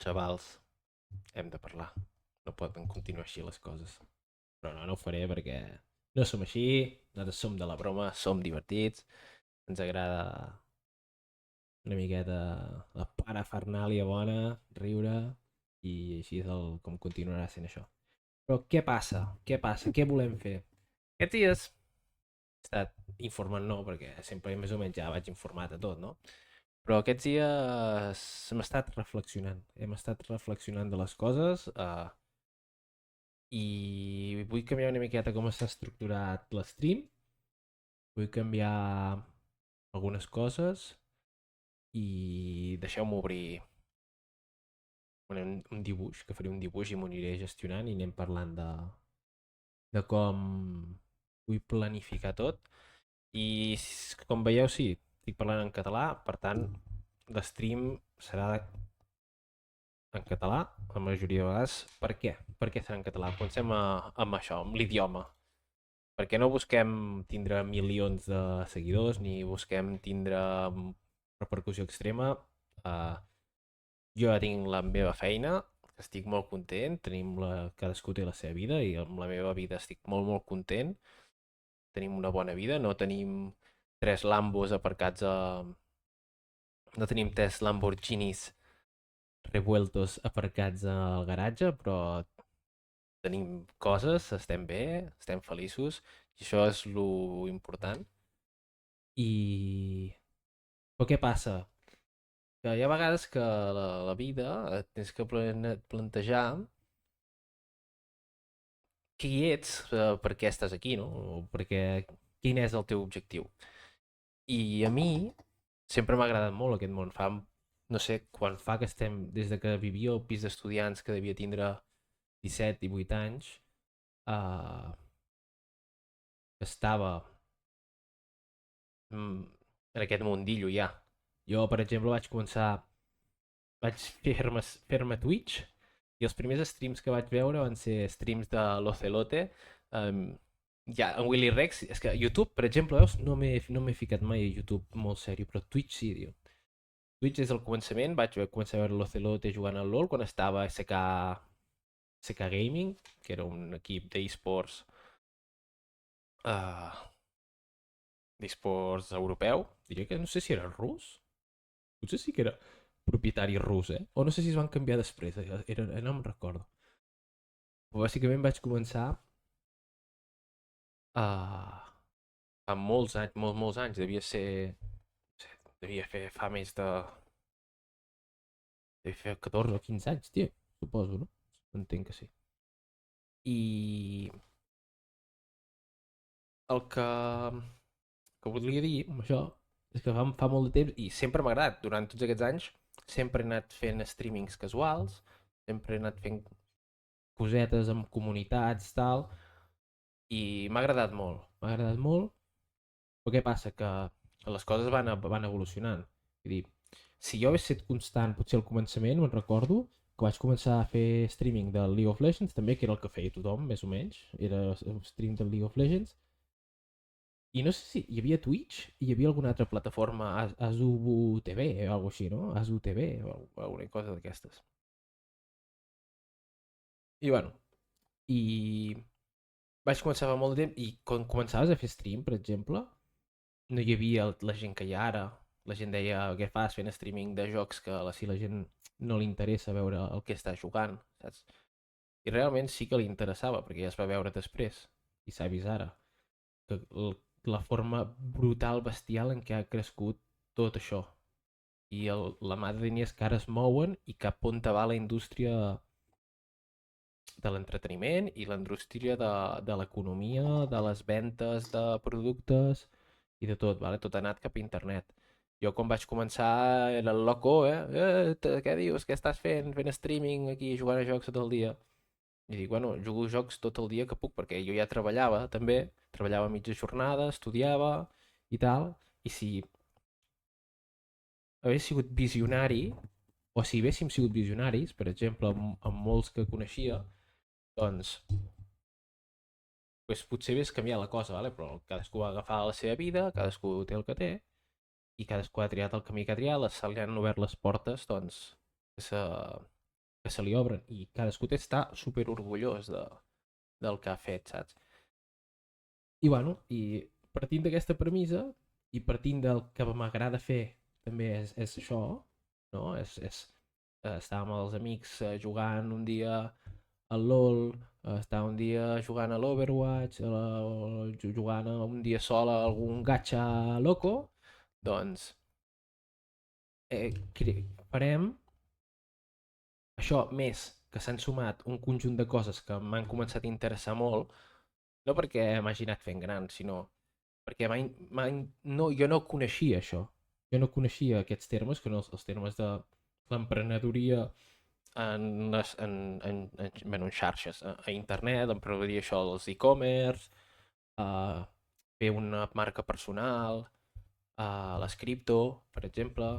xavals, hem de parlar. No poden continuar així les coses. Però no ho faré perquè no som així, nosaltres som de la broma, som divertits, ens agrada una miqueta la parafernàlia bona, riure, i així és com continuarà sent això. Però què passa? Què passa? Què volem fer? Aquests dies he estat informant, no, perquè sempre més o menys ja vaig informat de tot, no? Però aquests dies hem estat reflexionant de les coses i vull canviar una miqueta com està estructurat l'stream, vull canviar algunes coses i deixeu-me obrir un dibuix, que faré un dibuix i m'ho aniré gestionant i anem parlant de com vull planificar tot. I com veieu, sí, estic parlant en català, per tant, l'stream serà en català, la majoria de vegades. Per què? Per què serà en català? Comencem amb això, amb l'idioma. Perquè no busquem tindre milions de seguidors, ni busquem tindre repercussió extrema. Uh, jo ja tinc la meva feina, estic molt content, cadascú té la seva vida i amb la meva vida estic molt, molt content. Tenim una bona vida, no tenim tres Lambos aparcats a... No tenim tres Lamborghinis revueltos aparcats al garatge, però tenim coses, estem bé, estem feliços, i això és lo important. I... Però què passa? Que hi ha vegades que la vida et tens que plantejar qui ets, per què estàs aquí, no? O perquè, quin és el teu objectiu. I a mi sempre m'ha agradat molt aquest món. No sé, quan fa que estem, des de que vivia al pis d'estudiants, que devia tindre 17, 18 anys, eh, estava en aquest mundillo ja. Jo, per exemple, vaig fer-me Twitch i els primers streams que vaig veure van ser streams de l'Ocelote, um, ja, en Willy Rex. És que YouTube, per exemple, veus, no m'he ficat mai a YouTube molt sèrio, però Twitch sí, diu. Twitch és el començament, vaig començar a veure l'Ocelote jugant al LoL quan estava a SK Gaming, que era un equip uh, d'esports europeu. Diria que no sé si era rus, potser sí que era propietari rus, eh? O no sé si es van canviar després, no me'n recordo. Però bàsicament vaig començar a... fa molts anys, molts anys, devia ser... No sé, devia fer fa més de... Devia fer 14 o 15 anys, tio, suposo, no? Entenc que sí. I el que volia dir amb això és que fa molt de temps, i sempre m'ha agradat, durant tots aquests anys, sempre he anat fent streamings casuals, sempre he anat fent cosetes amb comunitats, tal, i m'ha agradat molt, però què passa? Que les coses van evolucionant. Vull dir, si jo hagués estat constant, potser al començament, me'n recordo, que vaig començar a fer streaming de League of Legends, també, que era el que feia tothom, més o menys, era un stream de League of Legends, i no sé si hi havia Twitch i hi havia alguna altra plataforma, Azubu TV o alguna així, no? Azu TV o alguna cosa d'aquestes. I bueno, i vaig començar fa molt de temps, i quan començaves a fer stream, per exemple, no hi havia la gent que hi ha ara. La gent deia, què fas fent streaming de jocs que si la gent no li interessa veure el que està jugant, saps? I realment sí que li interessava, perquè ja es va veure després, i s'ha vist ara, que la forma brutal, bestial en què ha crescut tot això. I la mà de diners que ara es mouen i cap on va la indústria de l'entreteniment i la indústria de l'economia, de les ventes de productes i de tot, vale? Tot ha anat cap a internet. Jo quan vaig començar era el loco, què dius? Què estàs fent? Fent streaming aquí, jugant a jocs tot el dia. I dic, bueno, jugo jocs tot el dia que puc, perquè jo ja treballava també, treballava mitja jornada, estudiava i tal, i si hagués sigut visionari, o si haguéssim sigut visionaris, per exemple, amb molts que coneixia, doncs pues potser hagués canviat la cosa, vale? Però cadascú va agafar la seva vida, cadascú té el que té, i cadascú ha triat el camí que ha triat, se li han obert les portes, doncs, que se li obren i cadascú està super orgullós del que ha fet, saps? I bueno, i partint d'aquesta premissa i partint del que m'agrada fer també és això, no? És estar amb els amics jugant un dia al LOL, estar un dia jugant a l'Overwatch, jugant un dia sol a algun gacha loco, doncs farem això més que s'han sumat un conjunt de coses que m'han començat a interessar molt, no perquè m'hagi anat fent gran, sinó perquè no, jo no coneixia això. Jo no coneixia aquests termes, que no els termes de l'emprenedoria en xarxes, a internet, l'emprenedoria això dels e-commerce, uh, fer una marca personal, les cripto, per exemple.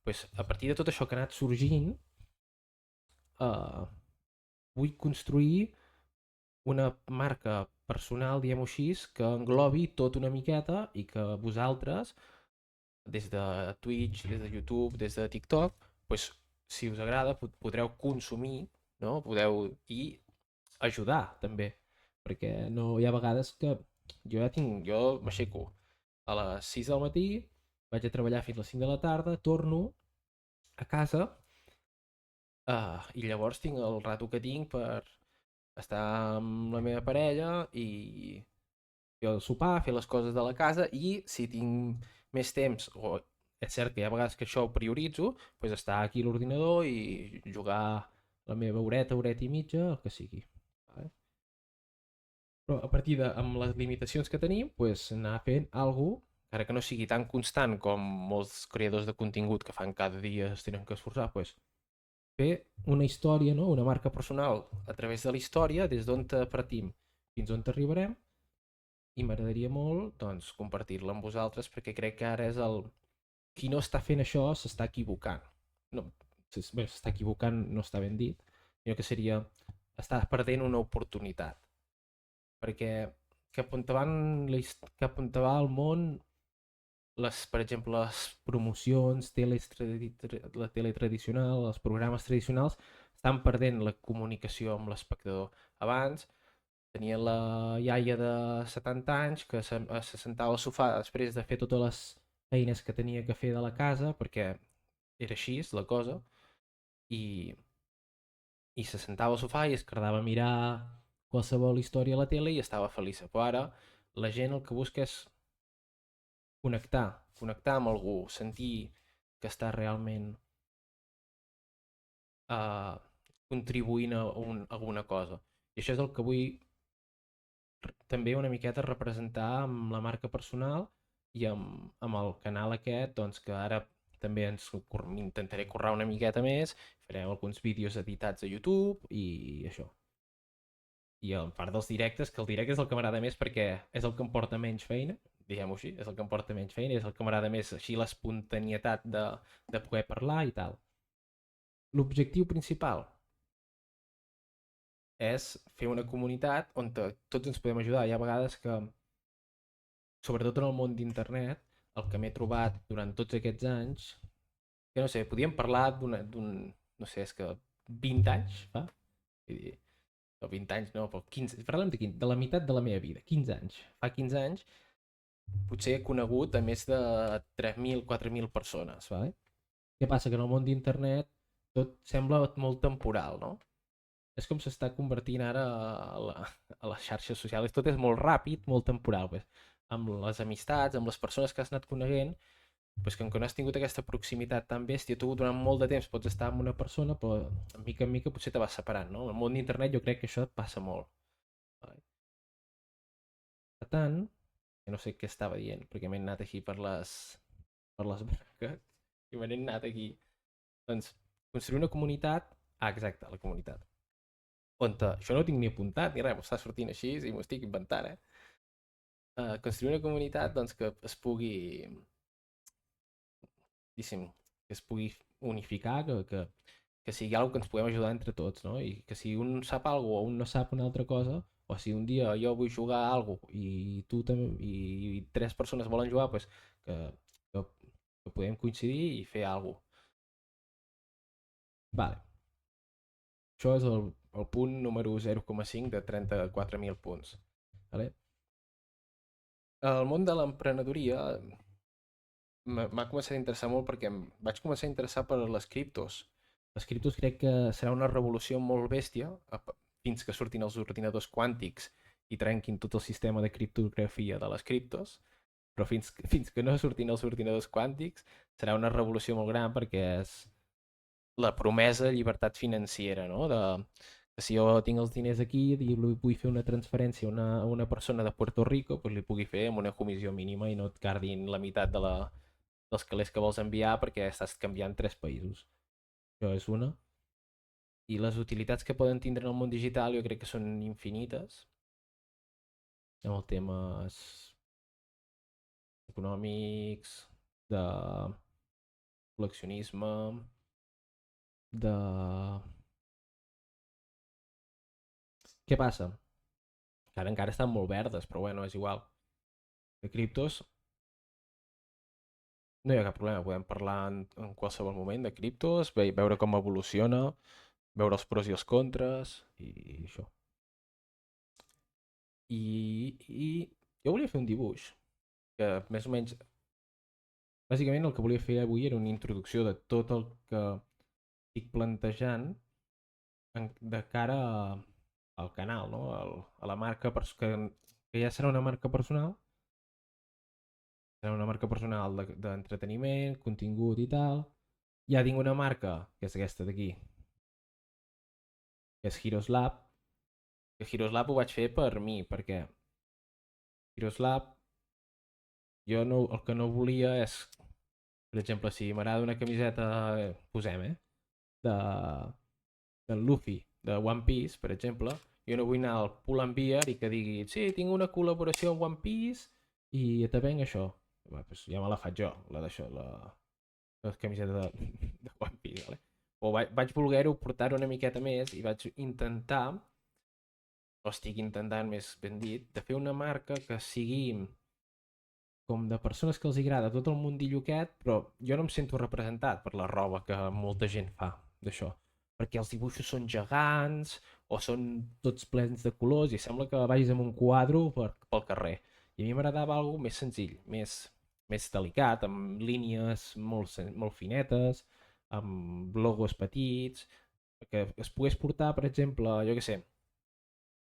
Pues, a partir de tot això que ha anat sorgint, uh, vull construir una marca personal, diguem-ho així, que englobi tot una miqueta i que vosaltres, des de Twitch, des de YouTube, des de TikTok, pues, si us agrada, podreu consumir, no? Podeu i ajudar també, perquè no hi ha vegades que jo m'aixeco a les 6 del matí, vaig a treballar fins a les 5 de la tarda, torno a casa i llavors tinc el rato que tinc per estar amb la meva parella i fer el sopar, fer les coses de la casa i si tinc més temps, o és cert que hi ha vegades que això ho prioritzo, doncs estar aquí a l'ordinador i jugar la meva horeta, horeta i mitja, el que sigui. Vale? Però a partir de, amb les limitacions que tenim, doncs anar fent alguna cosa, encara que no sigui tan constant com molts creadors de contingut que fan cada dia es tenen que esforçar, doncs fer una història, no? Una marca personal a través de la història, des d'on partim fins on arribarem, i m'agradaria molt doncs, compartir-la amb vosaltres perquè crec que ara és el... Qui no està fent això s'està equivocant. No, s'està equivocant, no està ben dit, sinó que seria... Està perdent una oportunitat. Perquè cap on va el món, per exemple, les promocions, la tele tradicional, els programes tradicionals, estan perdent la comunicació amb l'espectador. Abans tenia la iaia de 70 anys que se sentava al sofà després de fer totes les feines que tenia que fer de la casa, perquè era així la cosa, i, i se sentava al sofà i es quedava a mirar qualsevol història a la tele i estava feliç. Però ara la gent el que busca és connectar amb algú, sentir que està realment uh, contribuint a alguna cosa. I això és el que vull també una miqueta representar amb la marca personal i amb el canal aquest, doncs que ara també intentaré currar una miqueta més, farem alguns vídeos editats a YouTube i això. I a part dels directes, que el directe és el que m'agrada més perquè és el que em porta menys feina, diguem-ho així, és el que em porta menys feina, és el que m'agrada més així l'espontanietat de poder parlar i tal. L'objectiu principal és fer una comunitat on tots ens podem ajudar. Hi ha vegades que, sobretot en el món d'internet, el que m'he trobat durant tots aquests anys, que no sé, podíem parlar no sé, és que 20 anys fa? Vull dir, no, 20 anys no, però 15, parlem de la meitat de la meva vida, 15 anys. Fa 15 anys potser he conegut a més de 3.000, 4.000 persones, vale? Què passa? Que en el món d'internet tot sembla molt temporal, no? És com s'està convertint ara a les xarxes socials. Tot és molt ràpid, molt temporal. Pues. Amb les amistats, amb les persones que has anat coneguent, pues, que no has tingut aquesta proximitat tan bèstia, tu durant molt de temps pots estar amb una persona, però de mica en mica potser te vas separant. No? En el món d'internet jo crec que això passa molt. Per tant, que no sé què estava dient, perquè m'he anat aquí per les branques i m'he anat aquí. Doncs, construir una comunitat... Ah, exacte, la comunitat on això no ho tinc ni apuntat ni res, m'ho està sortint així i m'ho estic inventant, construir una comunitat doncs, que es pugui, diguéssim, que es pugui unificar, que sigui alguna que ens puguem ajudar entre tots, no? I que si un sap alguna o un no sap una altra cosa, o si un dia jo vull jugar a alguna i tu també, i tres persones volen jugar, pues, que podem coincidir i fer alguna cosa. Vale. Això és el punt número 0,5 de 34.000 punts. Vale? El món de l'emprenedoria m'ha començat a interessar molt perquè em vaig començar a interessar per les criptos. Les criptos crec que serà una revolució molt bèstia fins que surtin els ordinadors quàntics i trenquin tot el sistema de criptografia de les criptos, però fins que no surtin els ordinadors quàntics serà una revolució molt gran perquè és la promesa de llibertat financera, no? Que si jo tinc els diners aquí i vull fer una transferència a una persona de Puerto Rico, doncs li pugui fer amb una comissió mínima i no et cardin la meitat dels calés que vols enviar perquè estàs canviant 3 països. Això és una. I les utilitats que poden tindre en el món digital jo crec que són infinites, amb els temes econòmics, de col·leccionisme, de... Què passa? Que ara encara estan molt verdes, però bueno, és igual. De criptos no hi ha cap problema, podem parlar en qualsevol moment de criptos, veure com evoluciona, veure els pros i els contres i això. I jo volia fer un dibuix que més o menys, bàsicament el que volia fer avui era una introducció de tot el que estic plantejant de cara al canal, no? A la marca que ja serà una marca personal, serà una marca personal d'entreteniment, contingut i tal. Ja tinc una marca, que és aquesta d'aquí, que és Heroes Lab, que Heroes Lab ho vaig fer per mi, perquè Heroes Lab jo no, el que no volia és, per exemple, si m'agrada una camiseta, posem, de, de Luffy, de One Piece, per exemple, jo no vull anar al Pull and Bear i que digui, sí, tinc una col·laboració amb One Piece i te venc això. Va, doncs ja me la faig jo, la d'això, la camiseta de One Piece, vale? O vaig voler-ho portar una miqueta més i vaig intentar, o estic intentant més ben dit, de fer una marca que sigui com de persones que els agrada tot el mundillo aquest, però jo no em sento representat per la roba que molta gent fa d'això. Perquè els dibuixos són gegants o són tots plens de colors i sembla que vagis amb un quadre pel carrer. I a mi m'agradava alguna més senzill, més delicat, amb línies molt finetes, amb logos petits, que es pogués portar, per exemple, jo què sé,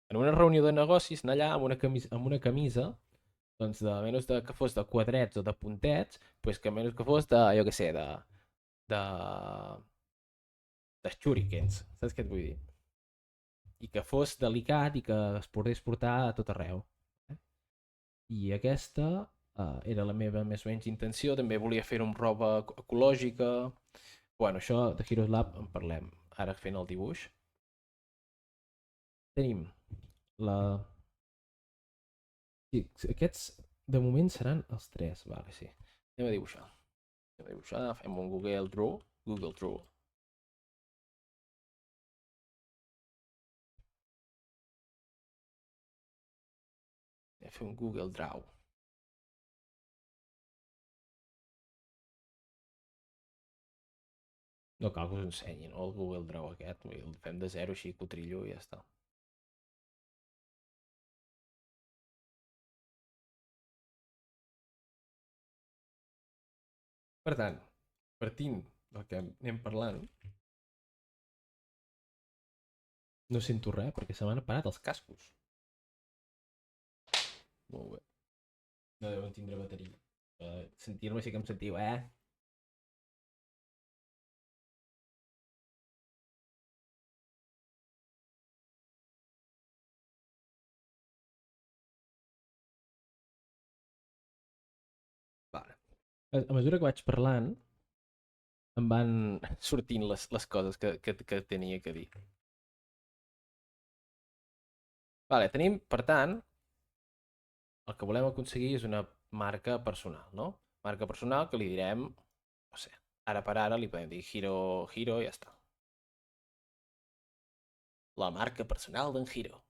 en una reunió de negocis, anar allà amb una camisa doncs de menys que fos de quadrets o de puntets, pues que menys que fos de, jo què sé, de, de shurikens, saps què et vull dir? I que fos delicat i que es pogués portar a tot arreu. I aquesta era la meva més o menys intenció, també volia fer-ho amb roba ecològica. Bueno, això de Heroes Lab en parlem ara fent el dibuix. Tenim la... Sí, aquests de moment seran els tres, vale, sí. Anem a dibuixar. Anem a dibuixar, fem un Google Draw. Google Draw. Anem a fer un Google Draw. No cal que us ensenyi, no? El Google Draw aquest. El fem de zero així, cotrillo i ja està. Per tant, partint del que anem parlant, no sento res perquè se m'han parat els cascos. Molt bé. No deuen tindre bateria. Sentir-me sí que em sentiu, eh? Vale. A mesura que vaig parlant, em van sortint les coses que tenia que dir. Vale, tenim, per tant, el que volem aconseguir és una marca personal, no? Marca personal que li direm, no sé, ara per ara li podem dir Hiro i ja està. La marca personal d'en Hiro.